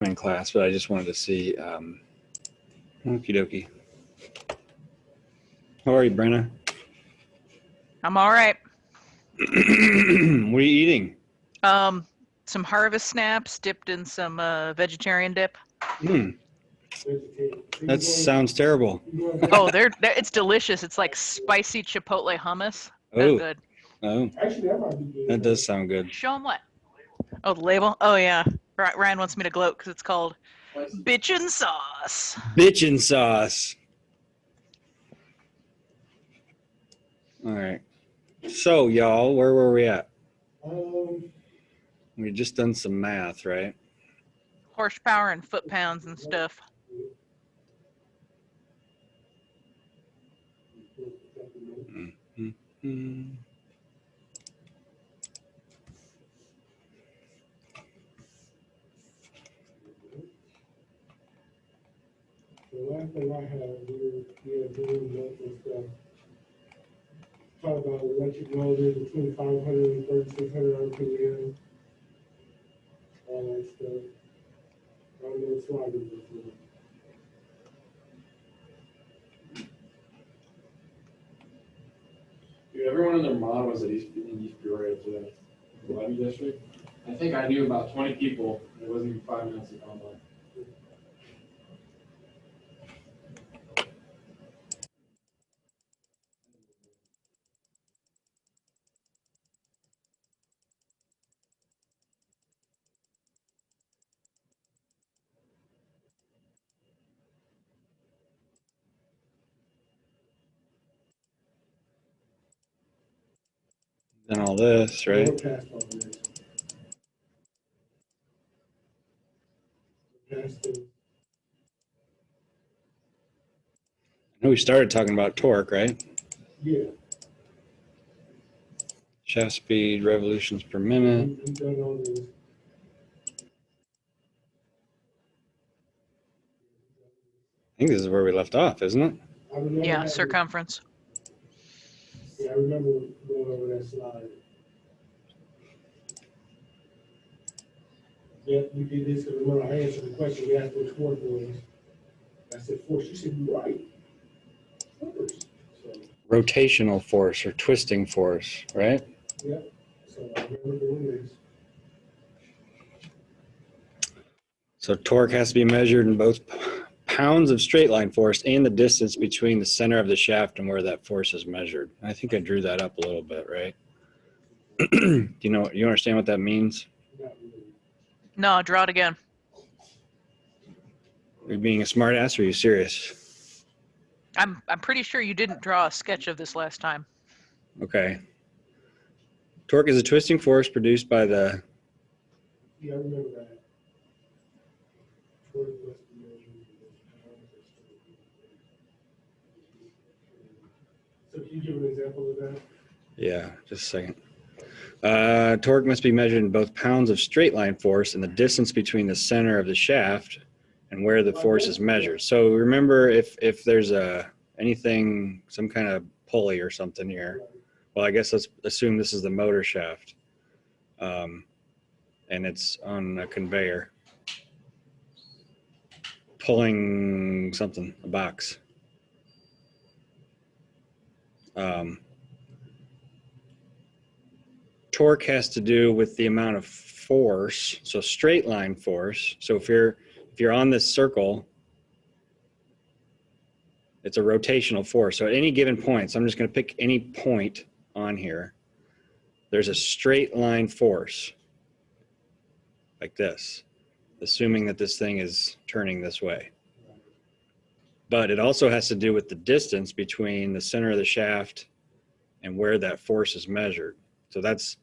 in class, but I just wanted to see. Okie dokie. How are you, Brenna? I'm all right. What are you eating? Some harvest snaps dipped in some vegetarian dip. That sounds terrible. Oh, it's delicious. It's like spicy chipotle hummus. Oh, good. Oh, that does sound good. Show them what? Oh, the label. Oh yeah. Ryan wants me to gloat because it's called Bitchin' Sauce. Bitchin' sauce. All right. So, y'all, where were we at? We just done some math, right? Horsepower and foot pounds and stuff. Mm-hmm. The last thing I had, we were doing local stuff. Talk about electric motors between 500 and 3600 RPM. All that stuff. I don't know what slide it was. Dude, everyone in their mom was in East Peoria today, the levy district. I think I knew about 20 people. It wasn't even 5 minutes to come by. And all this, right? We're past all this. Past this. I know we started talking about torque, right? Yeah. Shaft speed, revolutions per minute. We've done all this. I think this is where we left off, isn't it? I remember Yeah, that. circumference. Yeah, I remember going over that slide. Yeah, we did this because remember I answered the question. We asked what torque was. I said force. You said you're right. Force. So, Rotational force or twisting force, right? yeah. So I remember doing this. So torque has to be measured in both pounds of straight line force and the distance between the center of the shaft and where that force is measured. I think I drew that up a little bit, right? Do you understand what that means? Not really. No, draw it again. Are you being a smart ass or are you serious? I'm pretty sure you didn't draw a sketch of this last time. Okay. Torque is a twisting force produced by the... Yeah, I remember that. Torque must be measured in pounds of straight line. So can you give an example of that? Yeah, just a second. Torque must be measured in both pounds of straight line force and the distance between the center of the shaft and where the force is measured. So remember, if there's anything, some kind of pulley or something here, well, I guess let's assume this is the motor shaft, and it's on a conveyor pulling something, a box. Torque has to do with the amount of force, so straight line force. So if you're on this circle, it's a rotational force. So at any given point, so I'm just going to pick any point on here, there's a straight line force like this, assuming that this thing is turning this way. But it also has to do with the distance between the center of the shaft and where that force is measured. So that's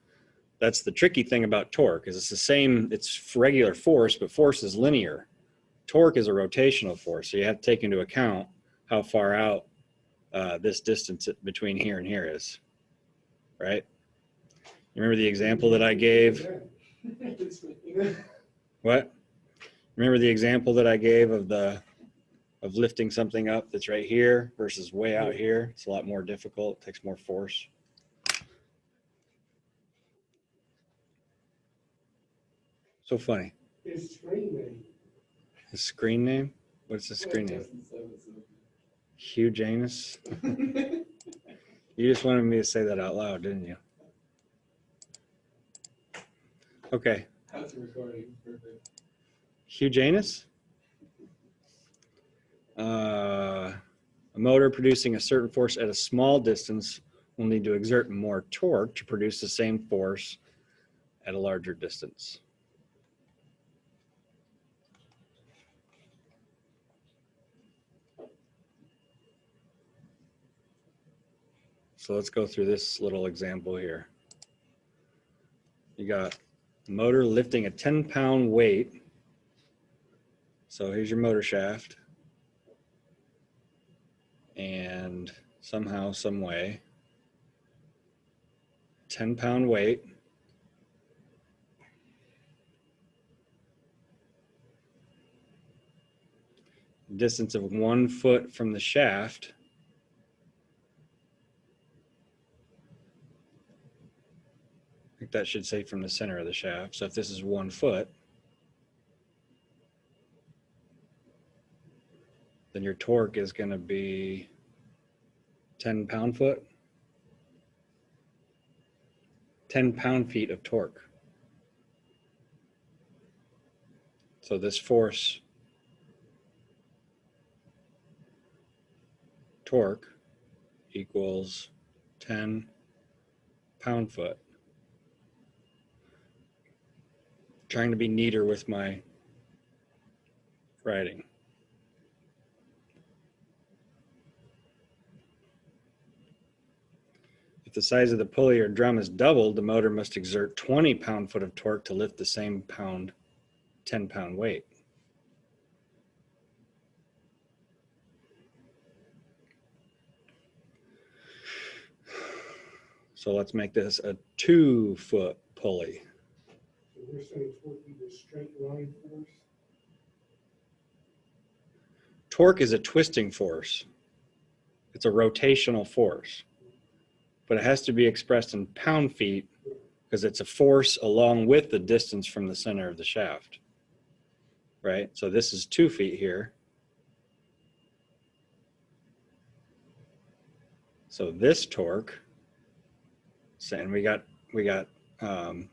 the tricky thing about torque, is it's the same, it's regular force, but force is linear. Torque is a rotational force, so you have to take into account how far out this distance between here and here is, right? You remember the example that I gave? What? Remember the example that I gave of lifting something up that's right here versus way out here? It's a lot more difficult, it takes more force. So funny. It's streaming. His screen name? What's the screen name? Hugh Janus? You just wanted me to say that out loud, didn't you? Okay. That's a recording. Perfect. Hugh Janus? A motor producing a certain force at a small distance will need to exert more torque to produce the same force at a larger distance. So let's go through this little example here. You got a motor lifting a 10-pound weight. So here's your motor shaft. And somehow, some way, 10-pound weight. Distance of 1 foot from the shaft. I think that should say from the center of the shaft. So if this is 1 foot, then your torque is going to be 10 pound-foot, 10 pound-feet of torque. So this force, torque, equals 10 pound-foot. Trying to be neater with my writing. If the size of the pulley or drum is doubled, the motor must exert 20 pound-foot of torque to lift the same 10-pound weight. So let's make this a 2-foot pulley. So we're saying torque equals straight line force. Torque is a twisting force. It's a rotational force, but it has to be expressed in pound-feet because it's a force along with the distance from the center of the shaft, right? So this is 2 feet here. So this torque, and we got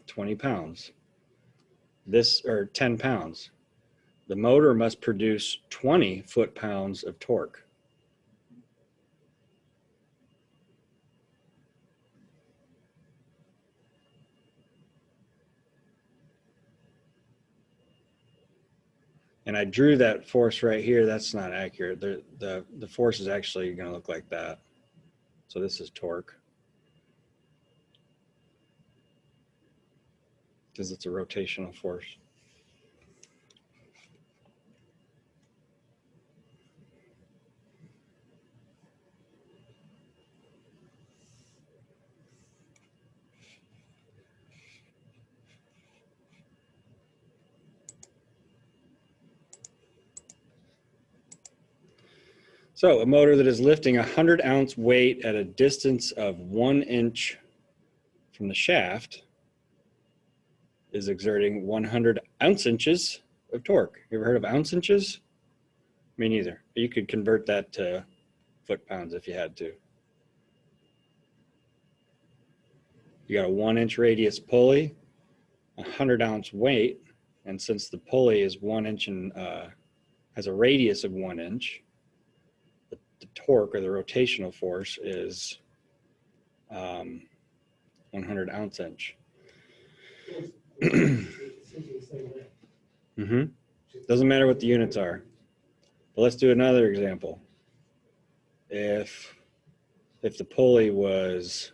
20 pounds. This, or 10 pounds. The motor must produce 20 foot-pounds of torque. And I drew that force right here. That's not accurate. The force is actually going to look like that. So this is torque, because it's a rotational force. So a motor that is lifting a 100-ounce weight at a distance of 1 inch from the shaft is exerting 100 ounce-inches of torque. You ever heard of ounce-inches? Me neither. You could convert that to foot-pounds if you had to. You got a 1-inch radius pulley, a 100-ounce weight, and since the pulley is 1 inch and has a radius of 1 inch, the torque, or the rotational force, is 100 ounce-inch. Doesn't matter what the units are. But let's do another example. If the pulley was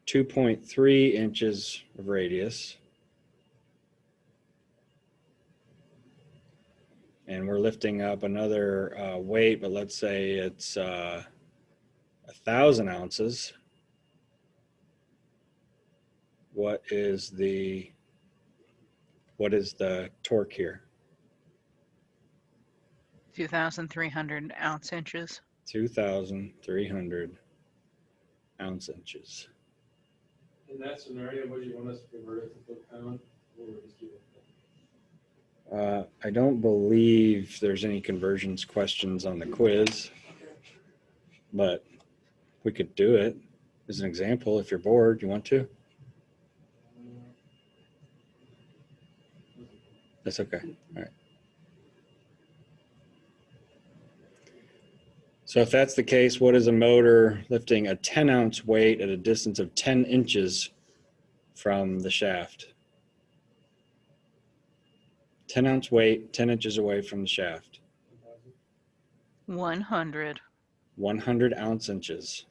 2.3 inches of radius, and we're lifting up another weight, but let's say it's 1,000 ounces, what is the torque here? 2,300 ounce-inches. 2,300 ounce-inches. In that scenario, would you want us to convert it to foot-pound, or just do it? I don't believe there's any conversions questions on the quiz, but we could do it as an example if you're bored. You want to? That's okay. All right. So if that's the case, what is a motor lifting a 10-ounce weight at a distance of 10 inches from the shaft? 10-ounce weight, 10 inches away from the shaft. 100. 100 ounce inches.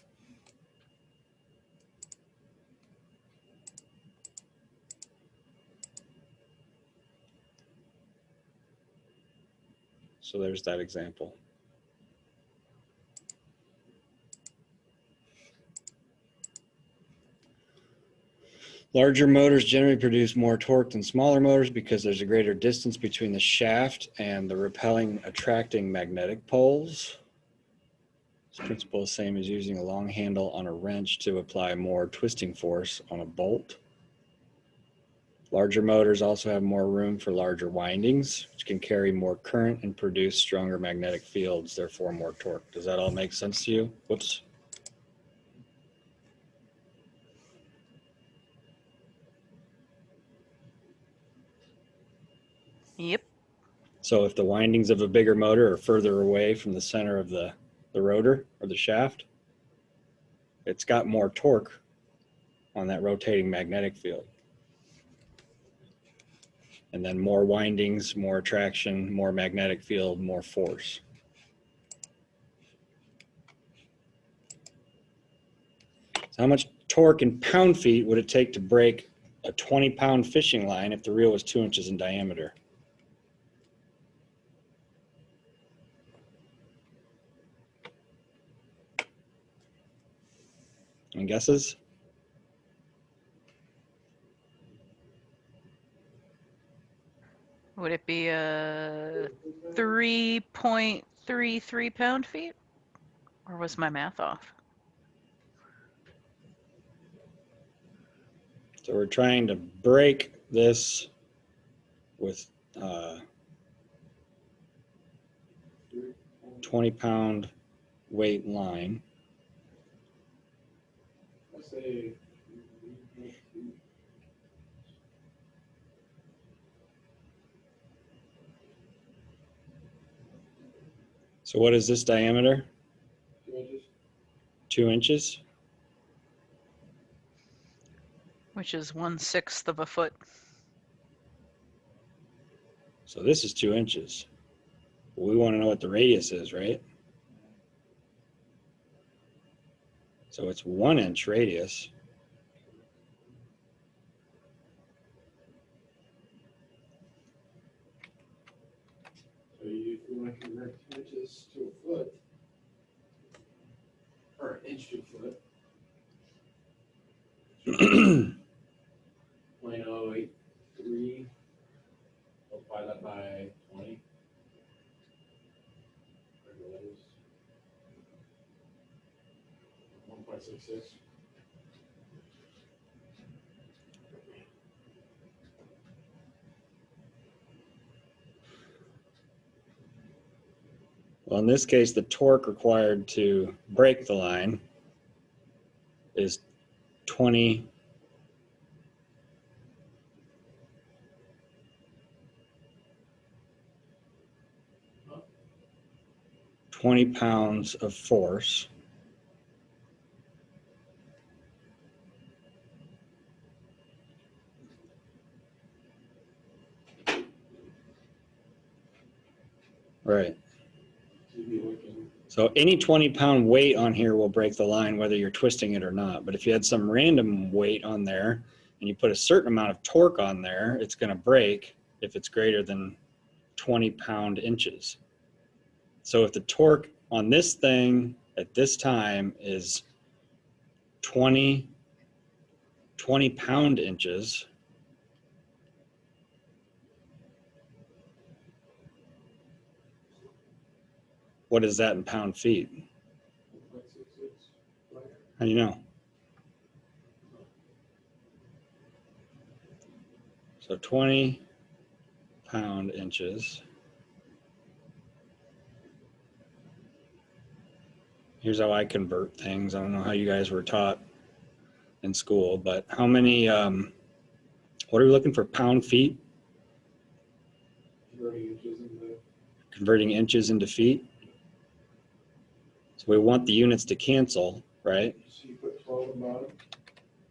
So there's that example. Larger motors generally produce more torque than smaller motors because there's a greater distance between the shaft and the repelling, attracting magnetic poles. This principle is the same as using a long handle on a wrench to apply more twisting force on a bolt. Larger motors also have more room for larger windings, which can carry more current and produce stronger magnetic fields, therefore more torque. Does that all make sense to you? Whoops. Yep. So if the windings of a bigger motor are further away from the center of the rotor or the shaft, it's got more torque on that rotating magnetic field. And then more windings, more attraction, more magnetic field, more force. So how much torque in pound-feet would it take to break a 20-pound fishing line if the reel was 2 inches in diameter? Any guesses? Would it be a 3.33 pound-feet? Or was my math off? So we're trying to break this with 20-pound weight line. I say. So what is this diameter? 2 inches. 2 inches? Which is 1/6 of a foot. So this is 2 inches. We want to know what the radius is, right? So it's 1 inch radius. So if you want to convert 2 inches to a foot, or an inch to a foot, 0.083, multiply that by 20. Whatever that is. 1.66. Well, in this case, the torque required to break the line is 20 pounds of force. Right. So any 20-pound weight on here will break the line whether you're twisting it or not. But if you had some random weight on there and you put a certain amount of torque on there, it's going to break if it's greater than 20 pound inches. So if the torque on this thing at this time is 20 pound inches, what is that in pound feet? 1.66. How do you know? So 20 pound inches. Here's how I convert things. I don't know how you guys were taught in school, but how many, what are we looking for, pound feet? Converting inches into feet. So we want the units to cancel, right? So you put 12 in the bottom?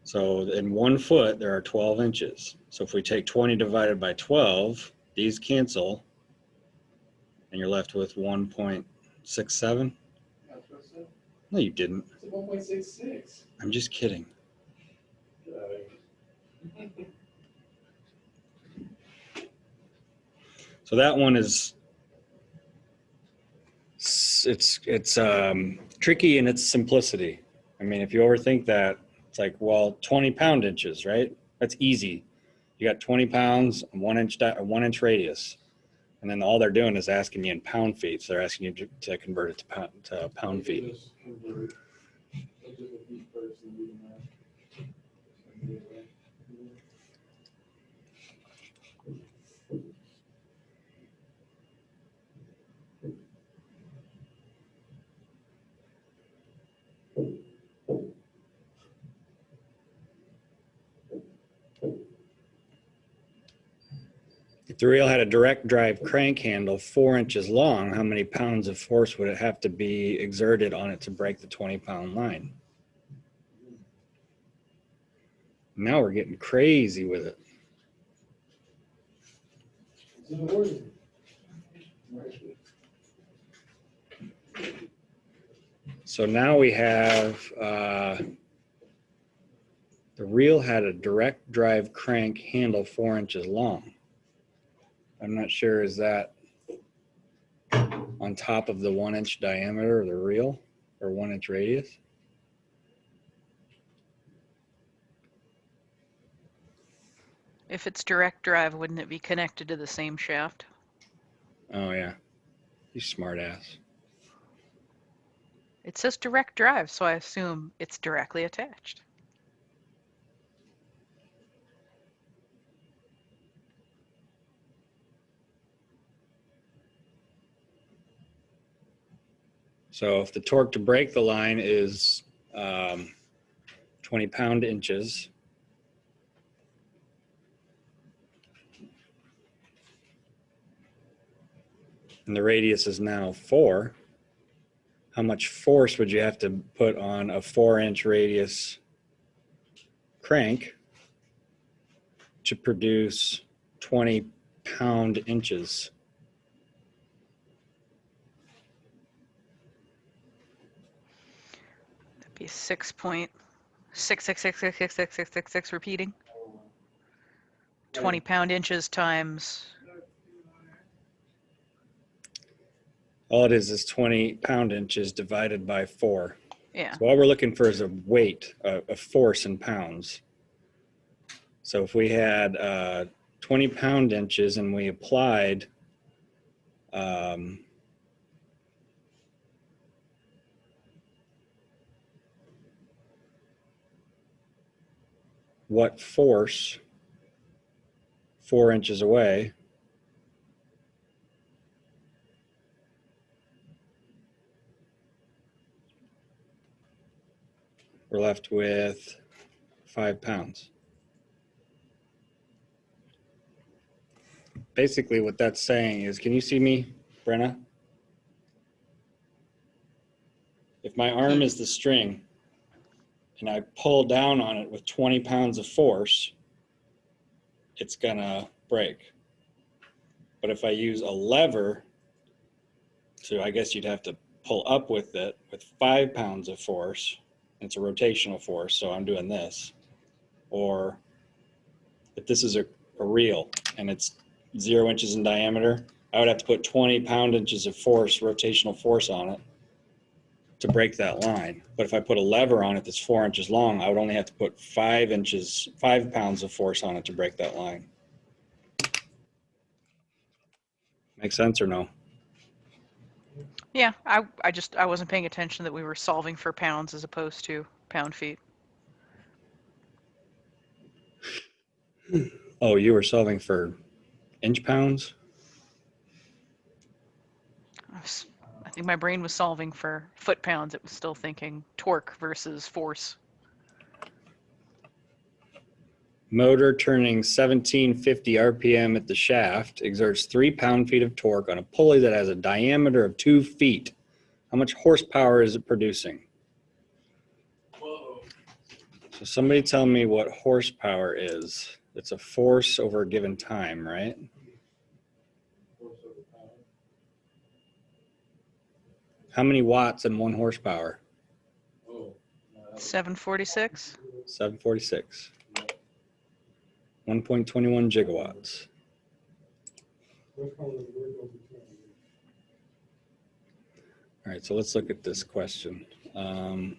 So in 1 foot, there are 12 inches. So if we take 20 divided by 12, these cancel, and you're left with 1.67. That's what I said. No, you didn't. It's a 1.66. I'm just kidding. So that one is, it's tricky in its simplicity. I mean, if you overthink that, it's like, well, 20 pound inches, right? That's easy. You got 20 pounds, a 1 inch radius. And then all they're doing is asking you in pound feet. So they're asking you to convert it to pound feet. Just convert it. I'll do the feet first and do the math. If the reel had a direct drive crank handle 4 inches long, how many pounds of force would it have to be exerted on it to break the 20-pound line? Now we're getting crazy with it. So now we have, the reel had a direct drive crank handle 4 inches long. I'm not sure, is that on top of the 1 inch diameter of the reel or 1 inch radius? If it's direct drive, wouldn't it be connected to the same shaft? Oh yeah, you smart ass. It says direct drive, so I assume it's directly attached. So if the torque to break the line is 20 pound inches, and the radius is now 4, how much force would you have to put on a 4 inch radius crank to produce 20 pound inches? That'd be 6.6666666 repeating. 20 pound inches times. All it is 20 pound inches divided by 4. Yeah. So all we're looking for is a weight, a force in pounds. So if we had 20 pound inches and we applied what force 4 inches away, we're left with 5 pounds. Basically what that's saying is, can you see me, Brenna? If my arm is the string and I pull down on it with 20 pounds of force, it's gonna break. But if I use a lever to, I guess you'd have to pull up with it with 5 pounds of force, it's a rotational force, so I'm doing this. Or if this is a reel and it's 0 inches in diameter, I would have to put 20 pound inches of force, rotational force on it to break that line. But if I put a lever on it that's 4 inches long, I would only have to put 5 pounds of force on it to break that line. Make sense or no? Yeah, I wasn't paying attention that we were solving for pounds as opposed to pound feet. Oh, you were solving for Inch pounds? I think my brain was solving for foot pounds. It was still thinking torque versus force. Motor turning 1750 RPM at the shaft exerts 3 pound-feet of torque on a pulley that has a diameter of 2 feet. How much horsepower is it producing? Whoa. So somebody tell me what horsepower is. It's a force over a given time, right? Force over power. How many watts in 1 horsepower? Oh. 746. 746. 1.21 gigawatts. That's how it works over time. All right, so let's look at this question. You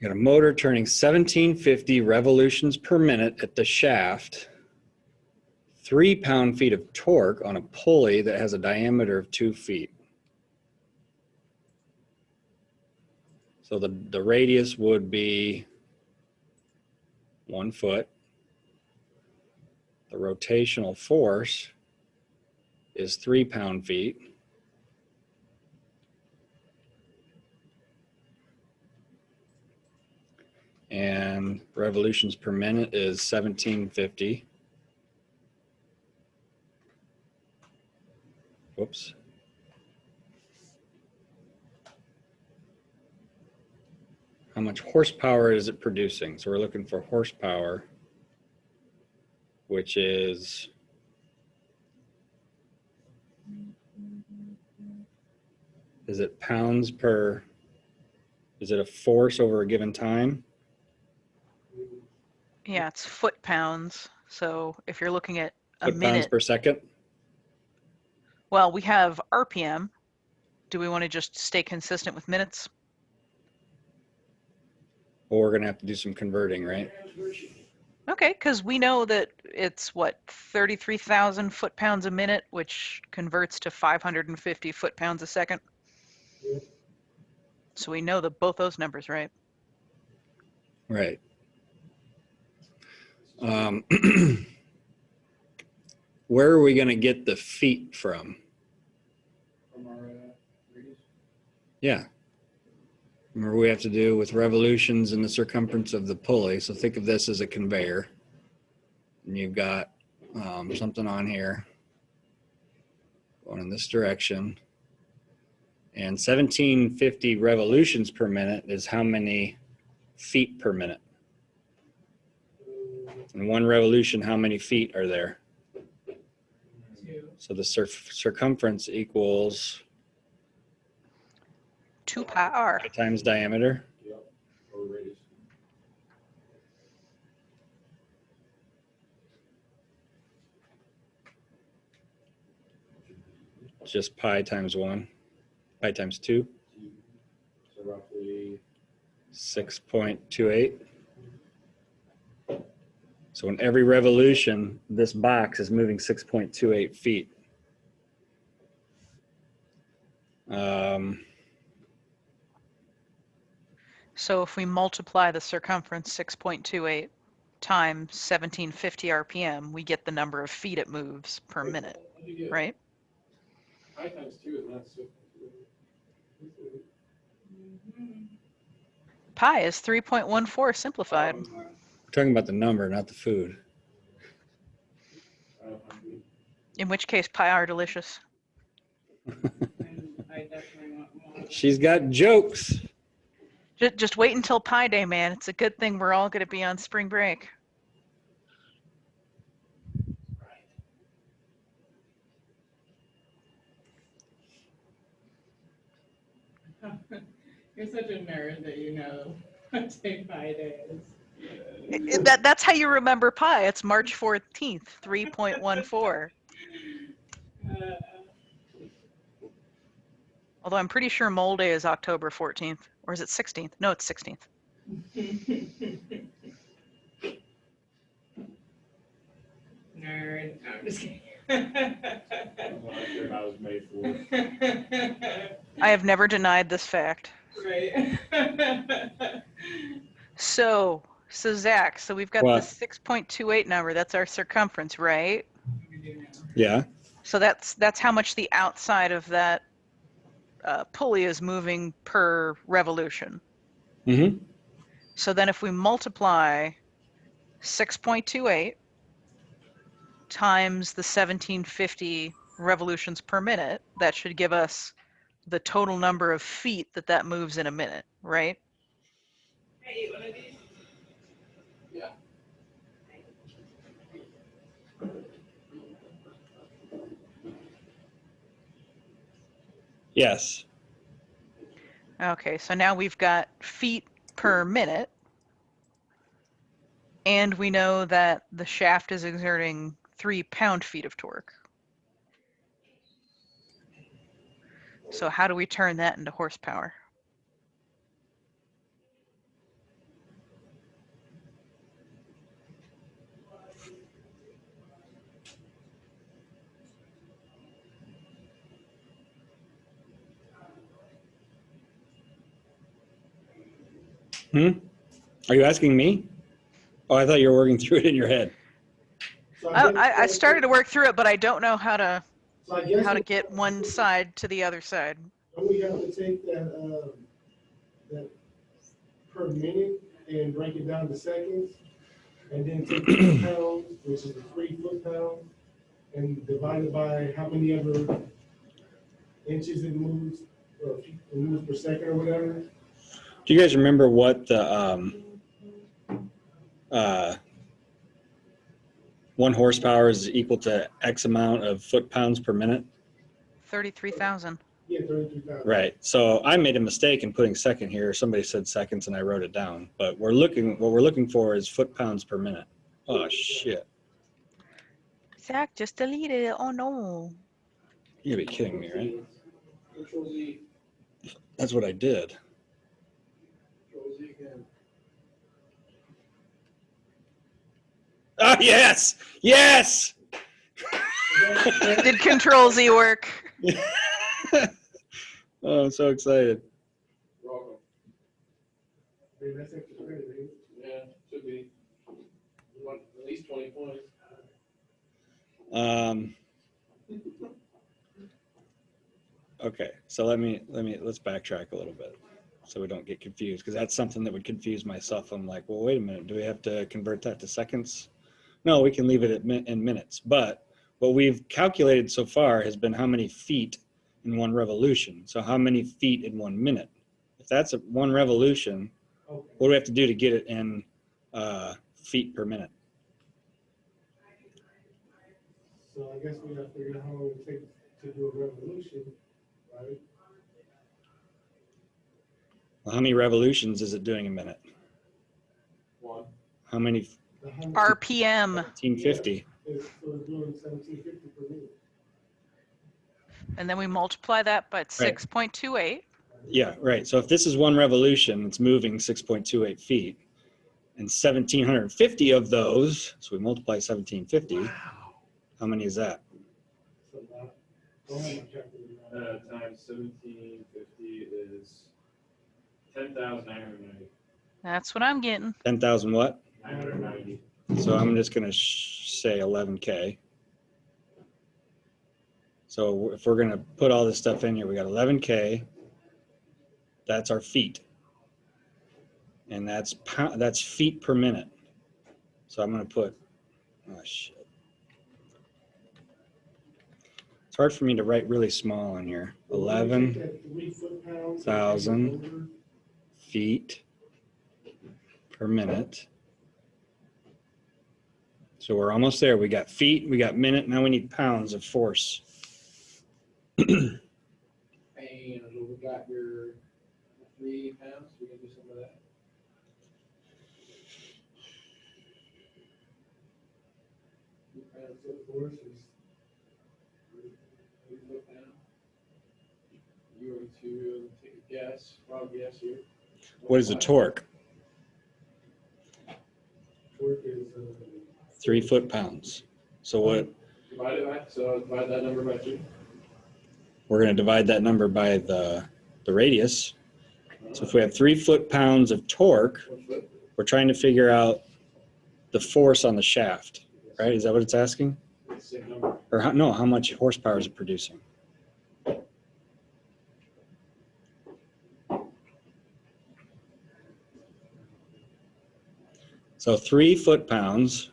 got a motor turning 1750 revolutions per minute at the shaft, 3 pound-feet of torque on a pulley that has a diameter of 2 feet. So the radius would be 1 foot. The rotational force is 3 pound-feet. And revolutions per minute is 1750. Whoops. How much horsepower is it producing? So we're looking for horsepower, which is it pounds per, is it a force over a given time? Yeah, it's foot pounds. So if you're looking at a Foot pounds minute, per second? well, we have RPM. Do we want to just stay consistent with minutes? Well, we're gonna have to do some converting, right? Okay, because we know that it's what, 33,000 foot-pounds a minute, which converts to 550 foot-pounds a second. Yeah. So we know that both those numbers, right? Right. Where are we gonna get the feet from? From our radius. Yeah. Remember, we have to do with revolutions in the circumference of the pulley. So think of this as a conveyor. And you've got something on here going in this direction. And 1750 revolutions per minute is how many feet per minute? In 1 revolution, how many feet are there? 2. So the circumference equals 2 pi r. pi times diameter. Yep. Or radius. Just pi times 1, pi times 2, So roughly 6.28. So in every revolution, this box is moving 6.28 feet. So if we multiply the circumference 6.28 times 1750 RPM, we get the number of feet it moves per minute, what do you get? right? Pi times 2 is not so. Pi is 3.14 simplified. We're talking about the number, not the food. In which case, pi r delicious. And I definitely want more. She's got jokes. Just wait until Pi Day, man. It's a good thing we're all going to be on spring break. You're such a nerd that you know what day Pi Day is. That's how you remember pi. It's March 14th, 3.14. Although I'm pretty sure Mole Day is October 14th. Or is it 16th? No, it's 16th. Nerd. No, I'm just kidding. I was made for. I have never denied this fact. Right. So So Zach, so we've got What? the 6.28 number. That's our circumference, right? Yeah. So that's how much the outside of that pulley is moving per revolution. Mm-hmm. So then if we multiply 6.28 times the 1750 revolutions per minute, that should give us the total number of feet that moves in a minute, right? Yeah. Yes. Okay, so now we've got feet per minute, and we know that the shaft is exerting 3 pound-feet of torque. So how do we turn that into horsepower? Are you asking me? Oh, I thought you were working through it in your head. So I started to work through it, but I don't know how to So I guess get one side to the other side. don't we have to take that per minute and break it down to seconds? And then take the pounds, which is the 3 foot-pounds, and divide it by how many ever inches it moves, or feet it moves per second or whatever. Do you guys remember what the 1 horsepower is equal to X amount of foot-pounds per minute? 33,000. Yeah, 33,000. Right. So I made a mistake in putting second here. Somebody said seconds and I wrote it down. But what we're looking for is foot-pounds per minute. Oh shit. Zach just deleted it. Oh no. You gotta be kidding me, right? Control Z. That's what I did. Control Z again. Ah, yes! Yes! Did Control Z work? Oh, I'm so excited. You're welcome. Man, that's extra credit, ain't it? Yeah, should be. You want at least 20 points. Okay, so let's backtrack a little bit so we don't get confused, because that's something that would confuse myself. I'm like, well, wait a minute, do we have to convert that to seconds? No, we can leave it in minutes. But what we've calculated so far has been how many feet in 1 revolution. So how many feet in 1 minute? If that's 1 revolution, Okay. what do we have to do to get it in feet per minute? So I guess we gotta figure out how long it takes to do a revolution, right? Well, how many revolutions is it doing a minute? 1. How many? The hundred- RPM. 1750. It's so it's doing 1750 per minute. And then we multiply that by 6.28. Yeah, right. So if this is 1 revolution, it's moving 6.28 feet. And 1,750 of those, so we multiply 1,750. How many is that? So don't have my calculator. Times 1750 is 10,990. That's what I'm getting. 10,000 what? 990. So I'm just going to say 11K. So if we're going to put all this stuff in here, we got 11K. That's our feet. And that's feet per minute. So I'm going to put, oh shit. It's hard for me to write really small in here. 11,000 feet per minute. So we're almost there. We got feet, we got minute, now we need pounds of force. And we got your 3 pounds. We can do some of that. So force is 3 foot pound. You are to take a guess, wild guess here. What is the torque? torque is 3 foot-pounds. So what? Divide it by, so divide that number by 2. We're going to divide that number by the radius. So if we have 3 foot-pounds of torque, One foot. We're trying to figure out the force on the shaft, right? Is that what it's asking? Same number. Or no, how much horsepower is it producing? So 3 foot-pounds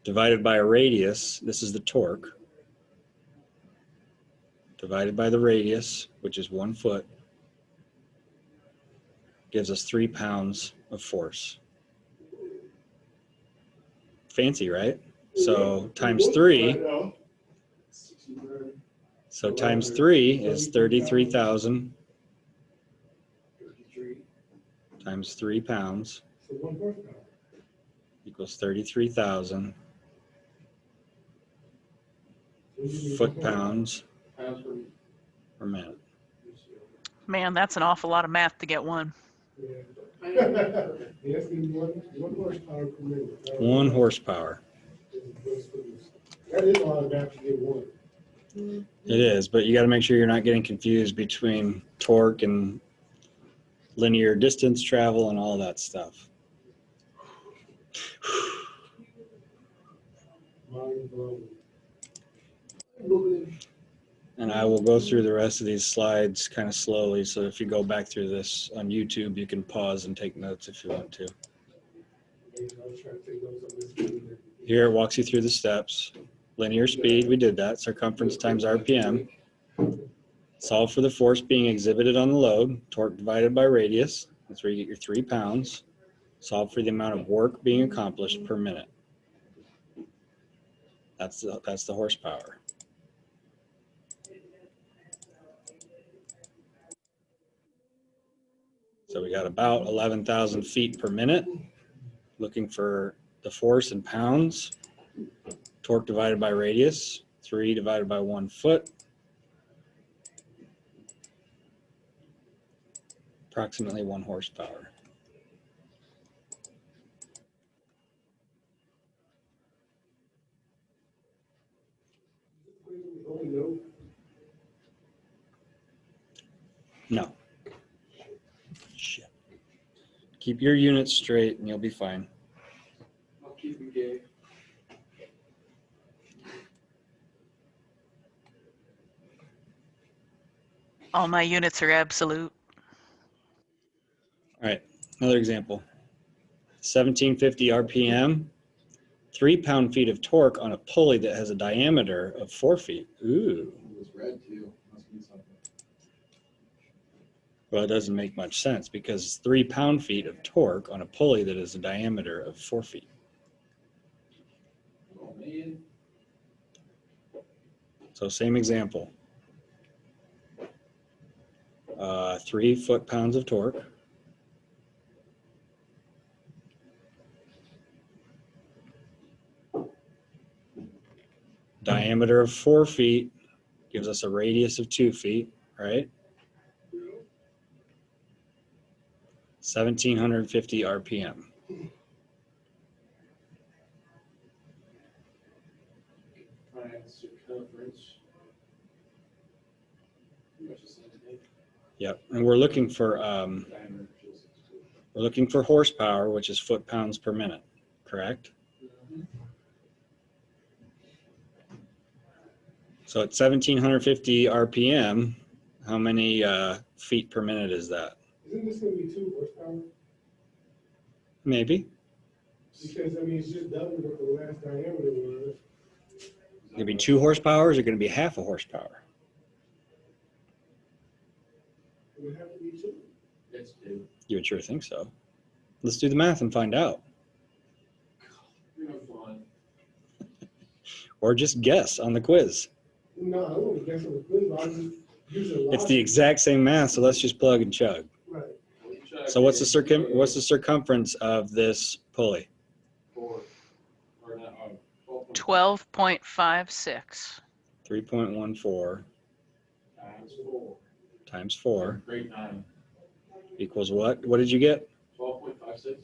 divided by a radius, this is the torque, divided by the radius, which is 1 foot, gives us 3 pounds of force. Fancy, right? So times 3, so times 3 is 33,000 times 3 pounds So 1 horsepower. equals 33,000 foot-pounds Pounds per meter. per minute. Man, that's an awful lot of math to get one. Yeah. Yes, need 1 horsepower per minute. 1 horsepower. That is a lot of math to get 1. It is, but you got to make sure you're not getting confused between torque and linear distance travel and all that stuff. Mind blowing. And I will go through the rest of these slides kind of slowly, so if you go back through this on YouTube, you can pause and take notes if you want to. Here it walks you through the steps. Linear speed, we did that. Circumference times RPM. Solve for the force being exhibited on the load. Torque divided by radius. That's where you get your 3 pounds. Solve for the amount of work being accomplished per minute. That's the horsepower. So we got about 11,000 feet per minute. Looking for the force in pounds. Torque divided by radius. 3 divided by 1 foot. Approximately 1 horsepower. No. Shit. Keep your units straight and you'll be fine. I'll keep them gay. All my units are absolute. All right, another example. 1750 RPM, 3 pound-feet of torque on a pulley that has a diameter of 4 feet. Ooh. It was red too. Must be something. Well, it doesn't make much sense because it's 3 pound-feet of torque on a pulley that is a diameter of 4 feet. Oh man. So same example. 3 foot-pounds of torque. Diameter of 4 feet gives us a radius of 2 feet, right? 1750 RPM. Find circumference. Pretty much the same thing. Yep, and we're looking for Diameter, just- horsepower, which is foot-pounds per minute, correct? So at 1750 RPM, how many feet per minute is that? Isn't this gonna be 2 horsepower? Maybe. Because, I mean, it's just double what the last diameter was. Going to be 2 horsepower, or is it going to be half a horsepower? It would have to be 2. It's two. You would sure think so. Let's do the math and find out. You're no fun. Or just guess on the quiz. No, I don't want to guess on the quiz, but I'm just using logic. It's the exact same math, so let's just plug and chug. Right. So what's the circumference of this pulley? 4. Or not, 12.56. 3.14 times 4. times 4 Great 9. equals what? What did you get? 12.56.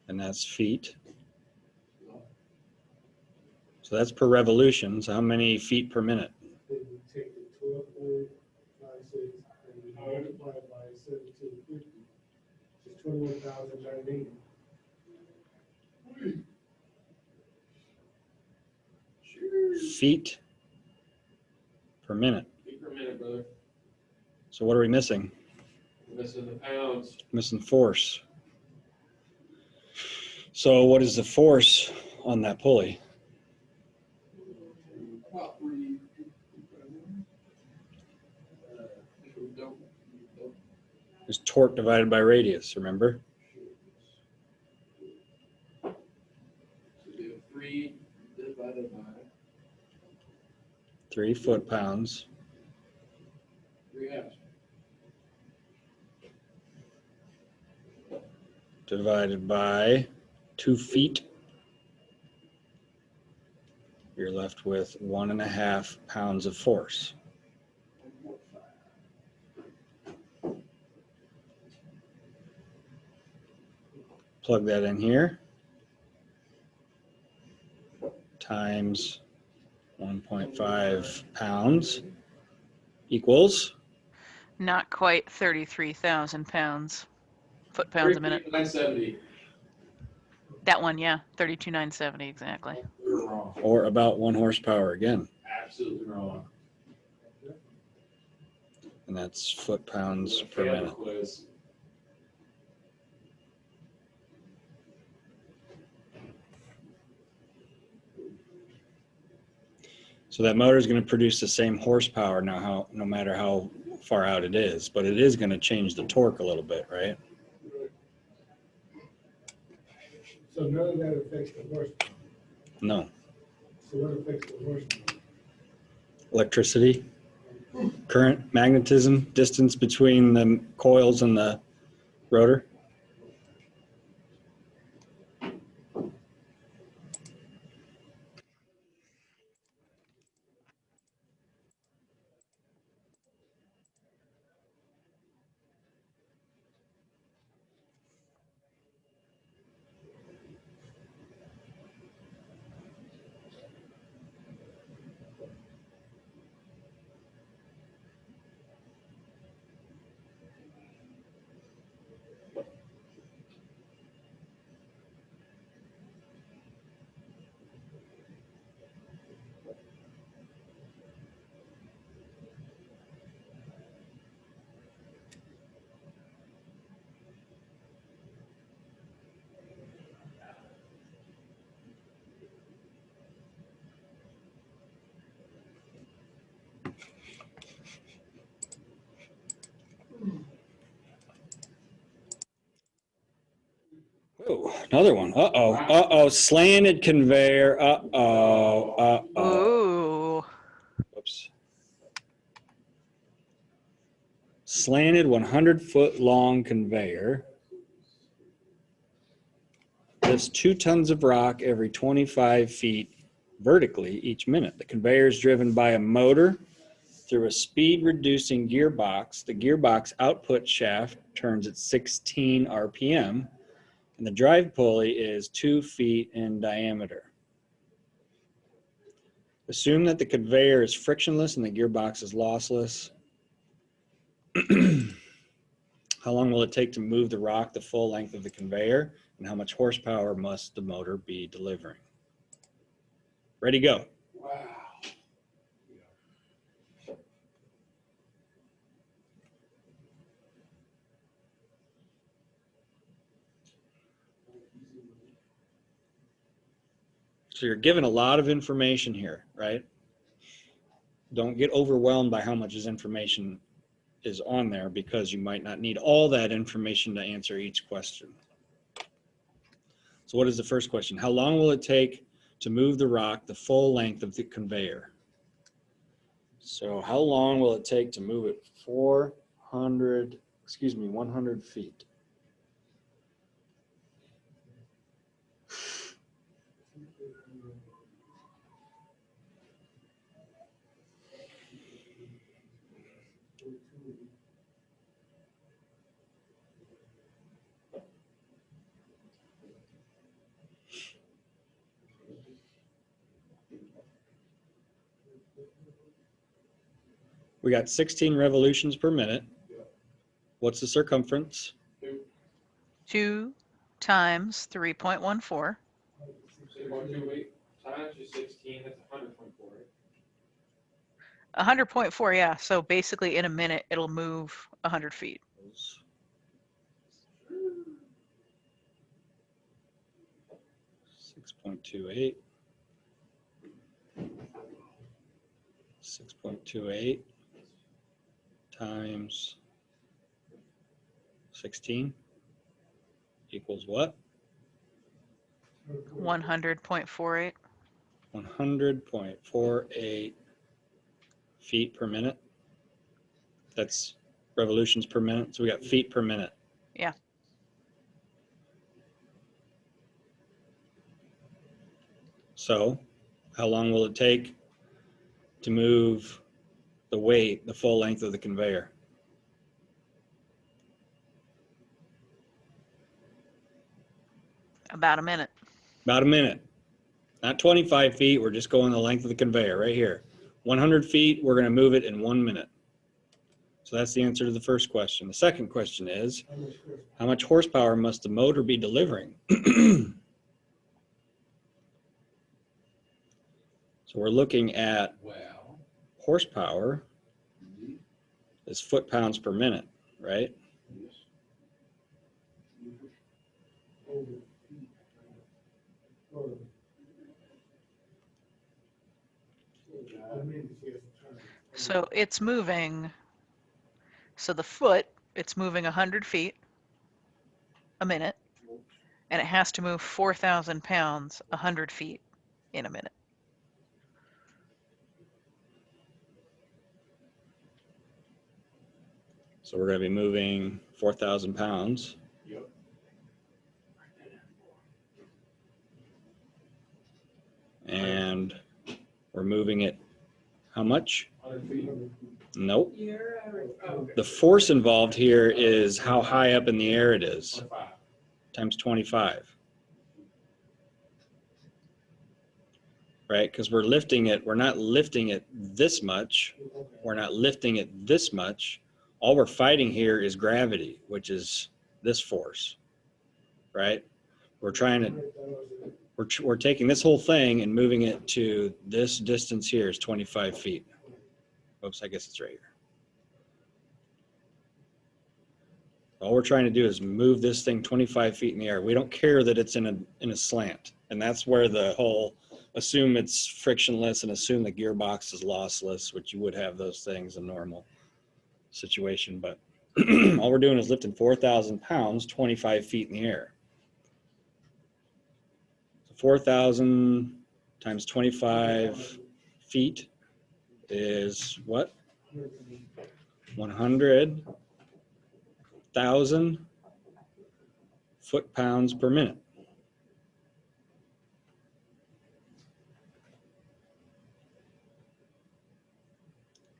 And that's feet. So that's per revolution. So how many feet per minute? Then you take the .96, and we multiply it by 1750, which is 21,980. Feet per minute. Feet per minute, brother. So what are we missing? We're missing the pounds. Missing force. So what is the force on that pulley? About 3. It's torque divided by radius, remember? So we have 3 divided by 3 foot-pounds 3 halves. divided by 2 feet. You're left with 1.5 pounds of force. Plug that in here. Times 1.5 pounds equals Not quite 33,000 pounds, foot-pounds a minute. 970. That one, yeah, 32,970 exactly. We were wrong. or about 1 horsepower again. Absolutely wrong. And that's foot-pounds per Failed the minute. quiz. So that motor is going to produce the same horsepower no matter how far out it is, but it is going to change the torque a little bit, right? So none of that affects the horsepower. No. So what affects the horsepower? Electricity, current, magnetism, distance between the coils and the rotor. Oh, another one. Uh-oh. Slanted conveyor. Uh-oh. Ooh. Whoops. Slanted 100-foot long conveyor lifts 2 tons of rock every 25 feet vertically each minute. The conveyor is driven by a motor through a speed-reducing gearbox. The gearbox output shaft turns at 16 RPM, and the drive pulley is 2 feet in diameter. Assume that the conveyor is frictionless and the gearbox is lossless. How long will it take to move the rock the full length of the conveyor, and how much horsepower must the motor be delivering? Ready, go. Wow. So you're given a lot of information here, right? Don't get overwhelmed by how much information is on there, because you might not need all that information to answer each question. So what is the first question? How long will it take to move the rock the full length of the conveyor? So how long will it take to move it 100 feet? We got 16 revolutions per minute. What's the circumference? 2 times 3.14. 6.28 times your 16, that's 100.4, right? 100.4, yeah. So basically in a minute, it'll move 100 feet. 6.28. 6.28 times 16 equals what? 100.48. 100.48 feet per minute. That's revolutions per minute. So we got feet per minute. Yeah. So how long will it take to move the weight, the full length of the conveyor? About a minute. About a minute. Not 25 feet. We're just going the length of the conveyor right here. 100 feet, we're going to move it in 1 minute. So that's the answer to the first question. The second question is, how much horsepower must the motor be delivering? So we're looking at horsepower is foot-pounds per minute, right? So it's moving, so the foot, it's moving 100 feet a minute, and it has to move 4,000 pounds 100 feet in a minute. So we're going to be moving 4,000 pounds. Yep. And we're moving it how much? 100 feet. Nope. You're, oh, The force involved here is how high up in the air it is, 25. times 25. Right? Because we're lifting it, we're not lifting it this much. We're not lifting it this much. All we're fighting here is gravity, which is this force, right? We're trying to, we're taking this whole thing and moving it to this distance here is 25 feet. Oops, I guess it's right here. All we're trying to do is move this thing 25 feet in the air. We don't care that it's in a slant. And that's where the whole assume it's frictionless and assume the gearbox is lossless, which you would have those things in normal situation. But all we're doing is lifting 4,000 pounds 25 feet in the air. So 4,000 times 25 feet is what? 100,000 foot-pounds per minute.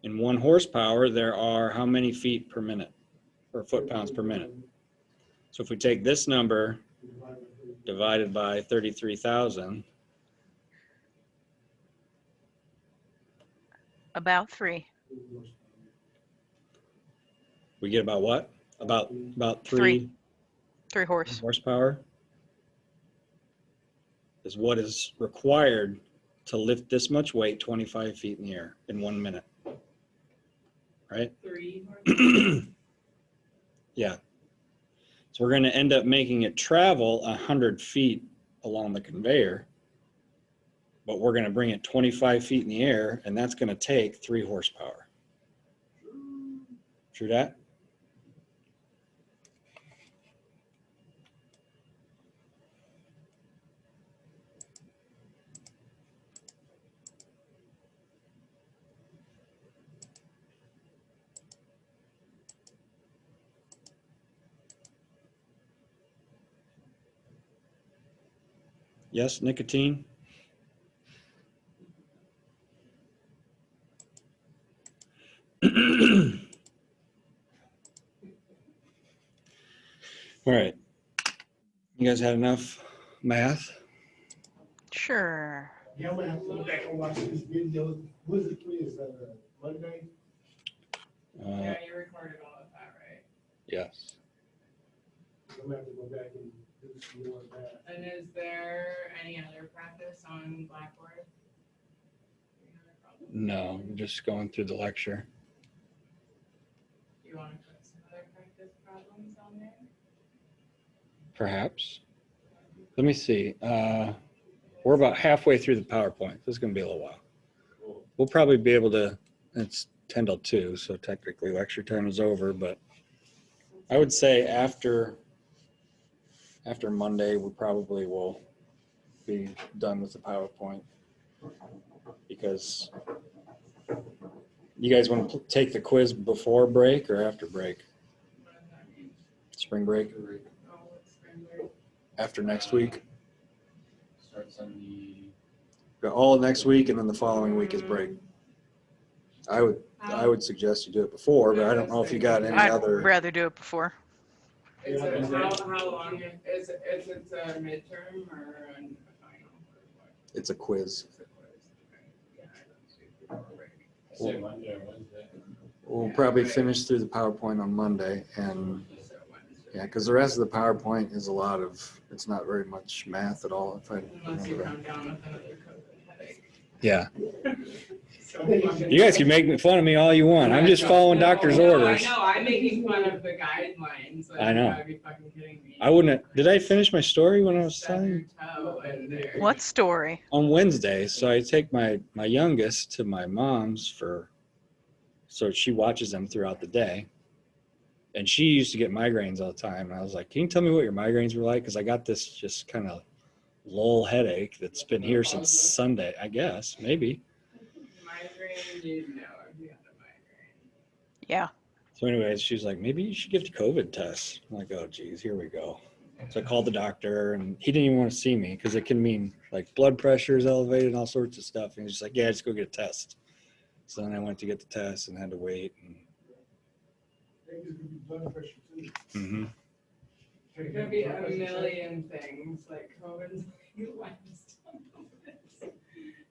In 1 horsepower, there are how many feet per minute, or foot-pounds per minute? So if we take this number divided by 33,000, About 3. we get about what? About 3 3 horse. horsepower is what is required to lift this much weight 25 feet in the air in 1 minute. Right? 3. Yeah. So we're going to end up making it travel 100 feet along the conveyor, but we're going to bring it 25 feet in the air, and that's going to take 3 horsepower. True that? Yes, nicotine? All right. You guys had enough math? Sure. Yeah, I'm gonna have to go back and watch this video. When's the quiz? Monday? Yeah, you recorded all of that, right? Yes. I'm gonna have to go back and do some more of that. And is there any other practice on Blackboard? Any other problems? No, I'm just going through the lecture. Do you want to put some other practice problems on there? Perhaps. Let me see. We're about halfway through the PowerPoint. This is going to be a little while. We'll probably be able to, it's 10 till 2, so technically lecture time is over, but I would say after Monday, we probably will be done with the PowerPoint, because you guys want to take the quiz before break or after break? What does that mean? Spring break? Oh, what's spring break? After next week? Starts on the. Got all next week, and then the following week is break. I would suggest you do it before, but I don't know if you got any I'd other. rather do it before. Is it, how long, is it a midterm or a final? It's a quiz. It's a quiz. Okay. Yeah, I don't see it before break. I say Monday or Wednesday. We'll probably finish through the PowerPoint on Monday, and So Wednesday. yeah, because the rest of the PowerPoint is a lot of. It's not very much math at all. If I Unless you remember. come down with another COVID headache. Yeah, So fucking- you guys can make fun of me all you want. I'm just following doctor's orders. I know, I'm making fun of the guidelines. Like, I know. You gotta be fucking kidding me. I wouldn't. Did I finish my story when I was Stub telling your you? toe in there. What story? On Wednesday? So I take my youngest to my mom's so she watches them throughout the day. And she used to get migraines all the time. And I was like, can you tell me what your migraines were like? Because I got this just kind of lull headache that's been here since Sunday, I guess, maybe. Migraine, you'd know if you had a migraine. Yeah. So anyways, she's like, maybe you should get the COVID test. I'm like, oh, geez, here we go. So I called the doctor, and he didn't even want to see me because it can mean like blood pressure is elevated and all sorts of stuff. And he's just like, yeah, just go get a test. So then I went to get the test and had to wait. They just give you blood pressure too. Mm-hmm. There could be a million things, like COVID's like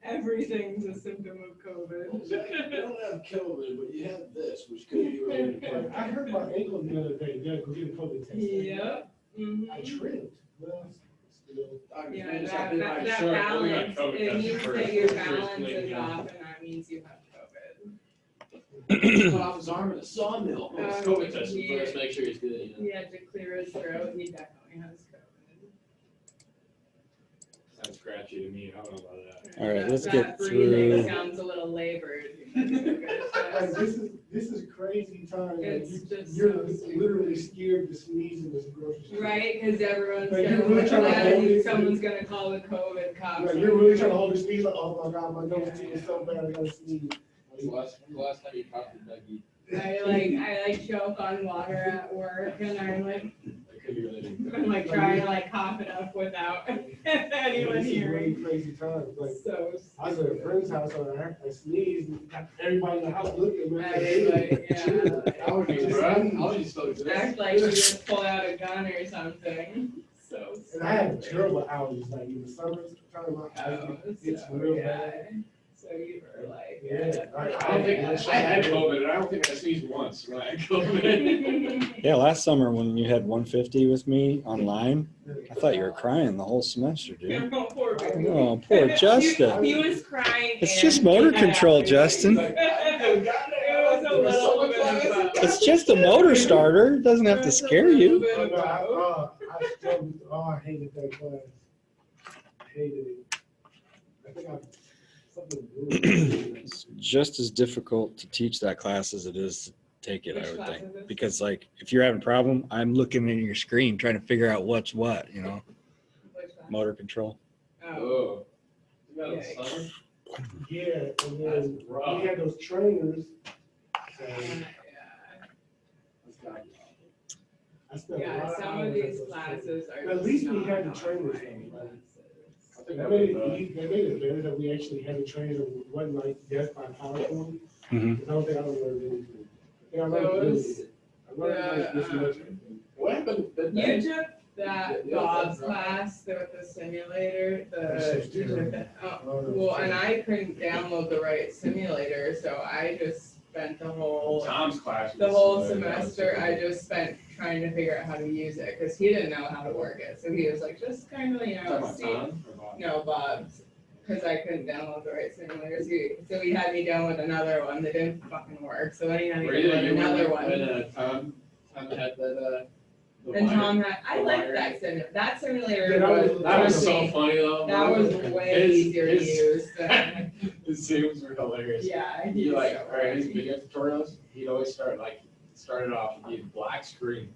everything's a symptom of COVID. You don't have COVID, but you have this, which could be related to Like, I hurt my ankle the other day. You gotta go get a COVID test. Yep. I Mhm. tripped. Well, still. Yeah, that balance, it means that your balance is off, and that means you have COVID. cut off his arm in a sawmill. Let's COVID test him first, make sure he's good. You know? He had to clear his throat, he definitely has COVID. Sounds scratchy to me. I don't know about that. All right, That- let's that get breathing through. sounds a little labored. You need to go get a Like, test. this is crazy time. Like, It's just you're so stupid. literally scared to sneeze in this grocery store. Right, because everyone's Like, gonna you're really look trying to at hold it, it. someone's gonna call the COVID cops. Like, you're really trying to hold your sneeze. Like, oh my god, my nose is so bad. I gotta sneeze. The last time you coughed a Dougie, I choke on water at work, and it could be related to I'm like trying to like cough it up without anyone This is really hearing. crazy times. Like, So. I was at a friend's house and I sneezed and got everybody in the house looking at me. Like, Everybody, yeah. allergies, bro. Allergies still exist. Act like you just pulled out a gun or something. So. And I have terrible allergies. Like in the summer, my Oh, it's so, real yeah. bad. So you were like. Yeah. I don't think I had COVID, and I don't think I sneezed once when I had COVID. Yeah, last summer when you had 150 with me online, I thought you were crying the whole semester, dude. Oh, poor baby. Oh, poor Justin. He was crying. It's and just motor he had control, to- Justin. It was a little bit of both. It's just a motor starter. It doesn't have to scare you. Oh, no, I struggled. Oh, I hated that class. I hated it. I think something really. It's just as difficult to teach that class as it is to take it, Which I would class think. is this? Because like if you're having a problem, I'm looking at your screen trying to figure out what's what, you know, Which one? motor control. Oh. Oh. You got a Yikes. summer? Yeah, and That's then rough. we had those trainers. So I spent a lot Yeah, of some hours of at these those classes are. At least we just had the not trainers online though, right? classes. I think They that made was, it better that we actually had the trainers that wasn't like death by PowerPoint. Mhm. I don't think I learned anything. I think I learned Those, really. I learned like this much. what happened? You took that Bob's class with the simulator, That's so terrible. well, and I couldn't download the right simulator, so I just spent the whole Tom's class. the whole was, semester, I just spent trying to figure out how to use it, because he didn't know how to work it, so he was like, just kind of, Talking about see. Tom or Bob? No, Bob's, because I couldn't download the right simulators, so he had me download another one that didn't fucking work, so then he had me Were you download another one. when Tom had that, the And Tom wire? had, I the liked wire? that simulator Yeah, was, That was so trust me, funny though. that was way His- easier to his- use than, His Zooms were hilarious. yeah, He he's like, so alright, his funny. video tutorials, he'd always started off with a black screen.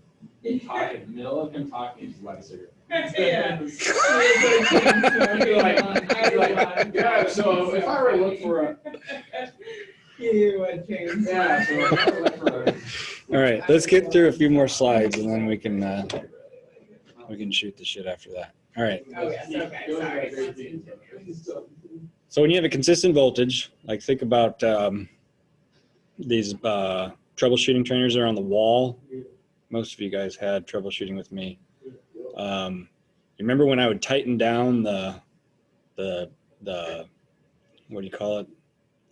He'd talk in the middle of him talking, he'd just light a cigarette. Yeah. Yeah, so if I were to look for a, You would change. yeah, so if I were to look for a. All right, let's get through a few more slides and then we can shoot the shit after that. All right. Oh, yes, okay, sorry. Let's continue. So when you have a consistent voltage, like think about these troubleshooting trainers that are on the wall. Most of you guys had troubleshooting with me. Remember when I would tighten down the what do you call it,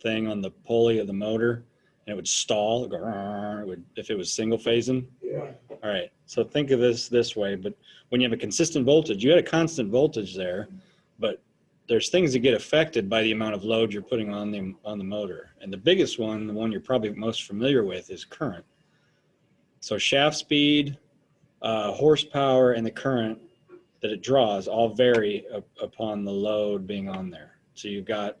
thing on the pulley of the motor, and it would stall. It would go, it would, if it was single phasing. Yeah. All right. So think of this way. But when you have a consistent voltage, you had a constant voltage there, but there's things that get affected by the amount of load you're putting on the motor. And the biggest one, the one you're probably most familiar with, is current. So shaft speed, horsepower, and the current that it draws all vary upon the load being on there. So you've got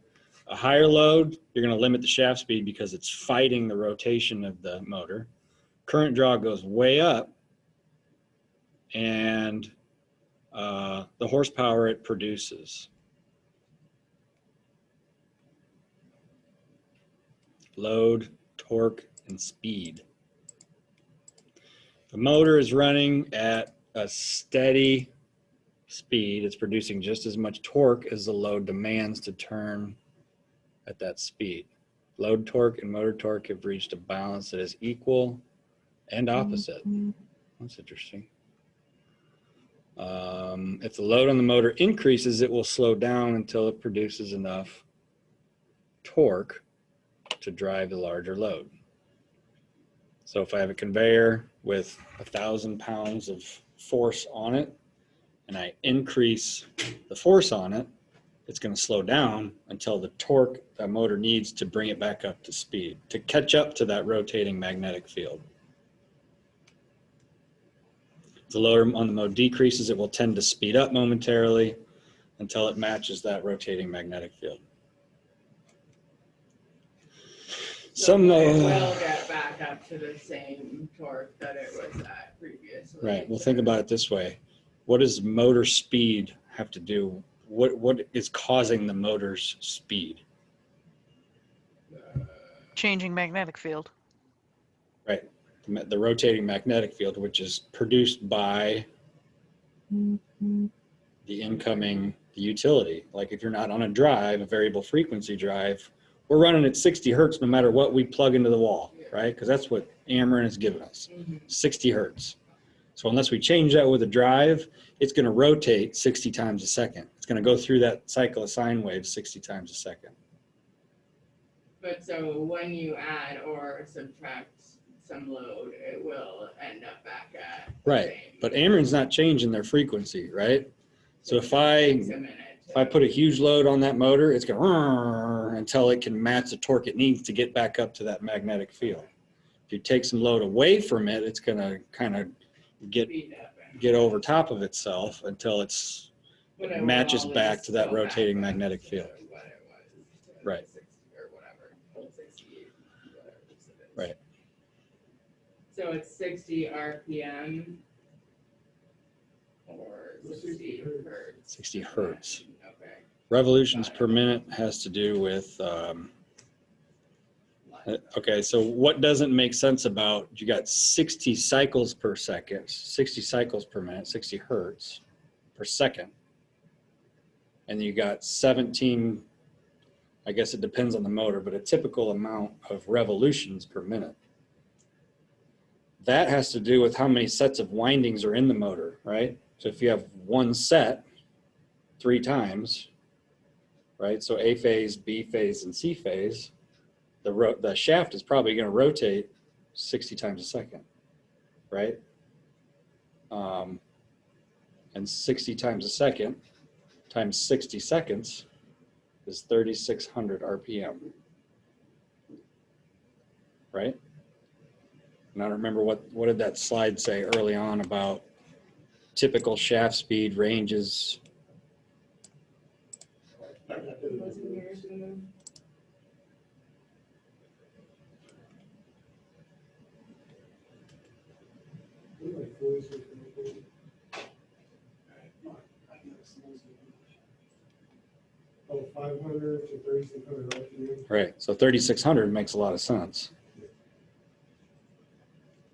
a higher load, you're going to limit the shaft speed because it's fighting the rotation of the motor. Current draw goes way up, and the horsepower it produces. Load, torque, and speed. The motor is running at a steady speed. It's producing just as much torque as the load demands to turn at that speed. Load torque and motor torque have reached a balance that is equal and opposite. That's interesting. If the load on the motor increases, it will slow down until it produces enough torque to drive the larger load. So if I have a conveyor with 1,000 pounds of force on it, and I increase the force on it, it's going to slow down until the torque that motor needs to bring it back up to speed, to catch up to that rotating magnetic field. If the load on the motor decreases, it will tend to speed up momentarily until it matches that rotating magnetic field. So Some it will get back up to the same torque that it was at previously. right. Well, think about it this way. What does motor speed have to do? What is causing the motor's speed? Changing magnetic field. Right. The rotating magnetic field, which is produced by the incoming utility. Like if you're not on a drive, a variable frequency drive, we're running at 60 hertz no matter what we plug into the wall, right? Because that's what Ameren has given us, 60 hertz. So unless we change that with a drive, it's going to rotate 60 times a second. It's going to go through that cycle of sine waves 60 times a second. But so when you add or subtract some load, it will end up back at the Right. same. But Ameren's not changing their frequency, right? So if Takes a minute I put a huge load on that motor, it's going to until it can match the torque it needs to get back up to that magnetic field. If you take some load away from it, it's going to kind of get over top of itself until it matches back to that rotating magnetic field. Right. Right. So it's 60 RPM or 60 hertz. 60 hertz. Okay. Revolutions per minute has to do with, okay, so what doesn't make sense about, you got 60 cycles per second, 60 cycles per minute, 60 hertz per second. And you got 17, I guess it depends on the motor, but a typical amount of revolutions per minute. That has to do with how many sets of windings are in the motor, right? So if you have one set 3 times, right? So A phase, B phase, and C phase, the shaft is probably going to rotate 60 times a second, right? And 60 times a second times 60 seconds is 3,600 RPM, right? And I don't remember what did that slide say early on about typical shaft speed ranges. Like 46. Oh, 500 to 3,600 RPM. Right, so 3,600 makes a lot of sense.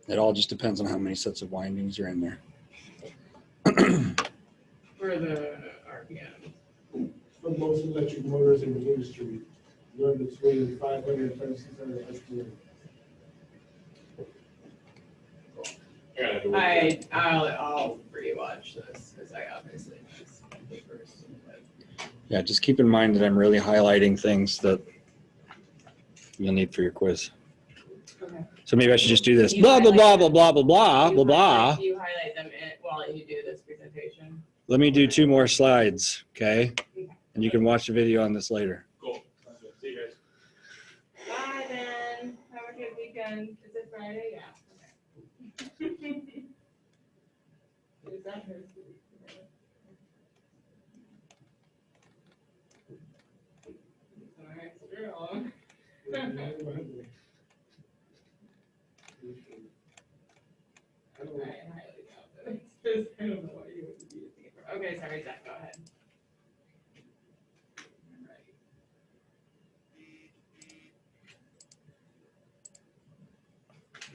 It all just depends on how many sets of windings are in there. For the RPM. For most electric motors in the industry, run between 500 and 3,600 RPM. I'll rewatch this because I obviously missed the first. Yeah, just keep in mind that I'm really highlighting things that you'll need for your quiz. Okay. So maybe I should just do this. You Blah, blah, blah, highlight blah, blah, blah, blah, blah, blah. Do you highlight them while you do this presentation? Let me do 2 more slides, okay? And you can watch the video on this later. Cool. See you guys. Bye then. Have a good weekend. Is it Friday? Yeah. Okay. Is that her? Alright, girl. I highly doubt that it's this. I don't know what you would be using it for. Okay, sorry, Zach, go ahead.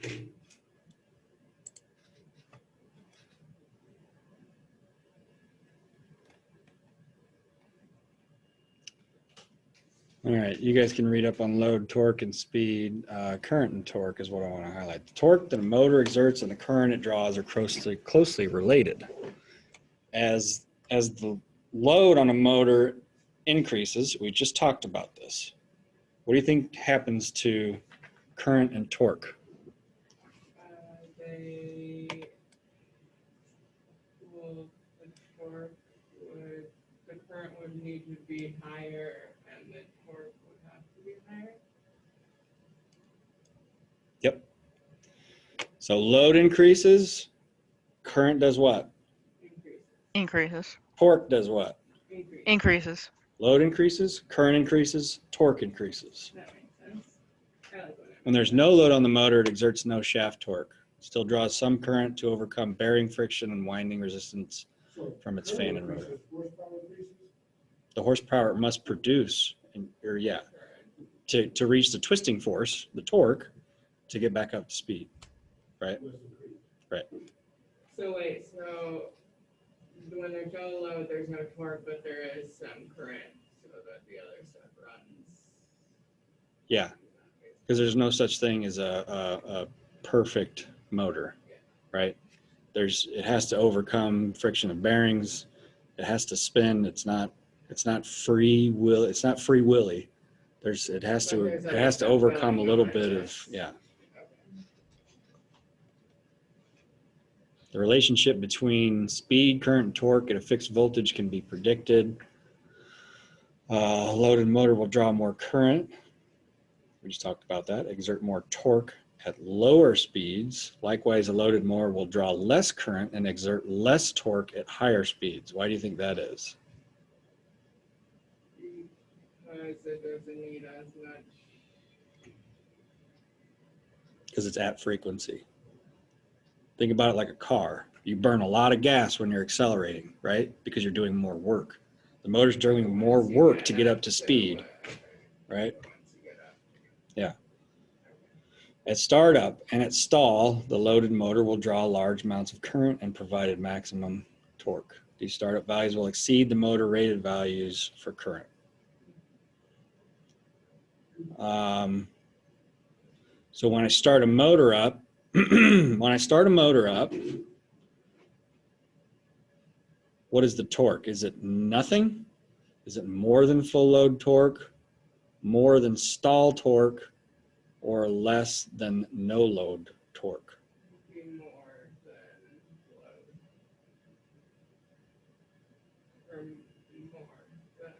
Alright. All right, you guys can read up on load, torque, and speed. Current and torque is what I want to highlight. The torque that a motor exerts and the current it draws are closely related. As the load on a motor increases, we just talked about this. What do you think happens to current and torque? The current would need to be higher and the torque would have to be higher. Yep. So load increases, current does what? Increases. Torque does what? Increases. Load increases, current increases, torque increases. That makes sense. I like when When there's no load on the motor, it exerts no shaft torque. It still draws some current to overcome bearing friction and winding resistance from its fan and rotor. The horsepower it must produce, to reach the twisting force, the torque, to get back up to speed, right? Right. So wait, so when there's no load, there's no torque, but there is some current, so that the other stuff runs. Yeah, because there's no such thing as a perfect motor, right? It has to overcome friction of bearings. It has to spin. It's not free will. It's not free willy. It has to overcome a little bit of, yeah. The relationship between speed, current, and torque at a fixed voltage can be predicted. A loaded motor will draw more current. We just talked about that. Exert more torque at lower speeds. Likewise, a loaded motor will draw less current and exert less torque at higher speeds. Why do you think that is? Because it doesn't need as much. Because it's at frequency. Think about it like a car. You burn a lot of gas when you're accelerating, right? Because you're doing more work. The motor's doing more work to get up to speed, right? Yeah. At startup and at stall, the loaded motor will draw large amounts of current and provide maximum torque. These startup values will exceed the motor rated values for current. So when I start a motor up, what is the torque? Is it nothing? Is it more than full load torque? More than stall torque? or less than no load torque? Be more than load. Or more than.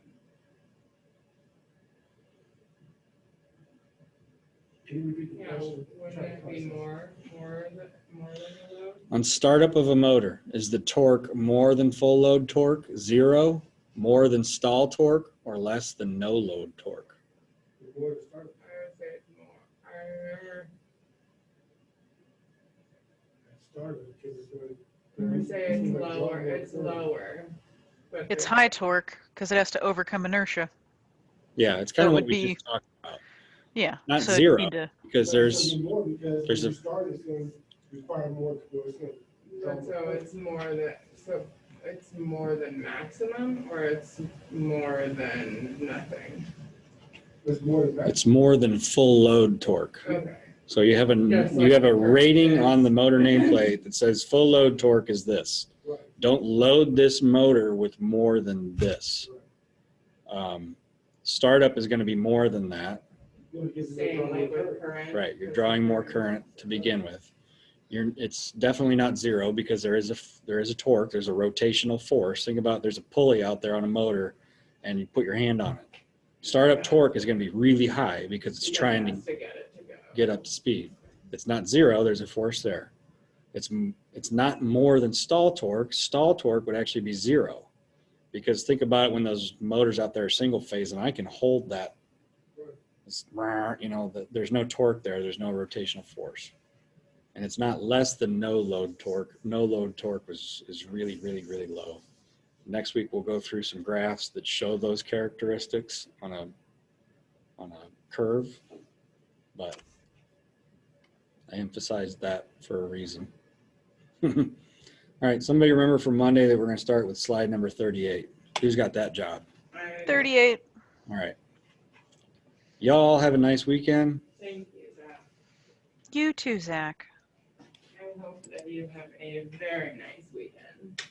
Can you repeat the Yeah, question? wouldn't it be more than the load? On startup of a motor, is the torque more than full load torque, 0, more than stall torque, or less than no load torque? The more to start, I would say it's more. I remember. started, because it's going. I would say it's lower. It's lower. But It's there's- high torque because it has to overcome inertia. Yeah, it's So kind it of what would we be- just talked about. Yeah. Not so it'd 0, need to- because there's More because there's when a- you start, it's going to require more, it's going to. But so it's more than, so it's more than maximum, or it's more than nothing? It's more than that. it's more than full load torque. Okay. So you have Yes, you have a like- rating on the motor nameplate that says full load torque is this. Right. Don't load this motor with more than this. Startup is going to be more than that. Same like with current? Right, you're drawing more current to begin with. It's definitely not 0 because there is a torque, there's a rotational force. Think about there's a pulley out there on a motor and you put your hand on it. Startup torque is going to be really high because it's trying to Has to get it to go. get up to speed. It's not 0, there's a force there. It's not more than stall torque. Stall torque would actually be 0 because think about it when those motors out there are single phase and I can hold that. It's, there's no torque there. There's no rotational force. And it's not less than no load torque. No load torque is really, really, really low. Next week, we'll go through some graphs that show those characteristics on a curve, but I emphasized that for a reason. All right, somebody remember for Monday that we're going to start with slide number 38. Who's got that job? 38. All right. Y'all have a nice weekend. Thank you, Zach. You too, Zach. I hope that you have a very nice weekend.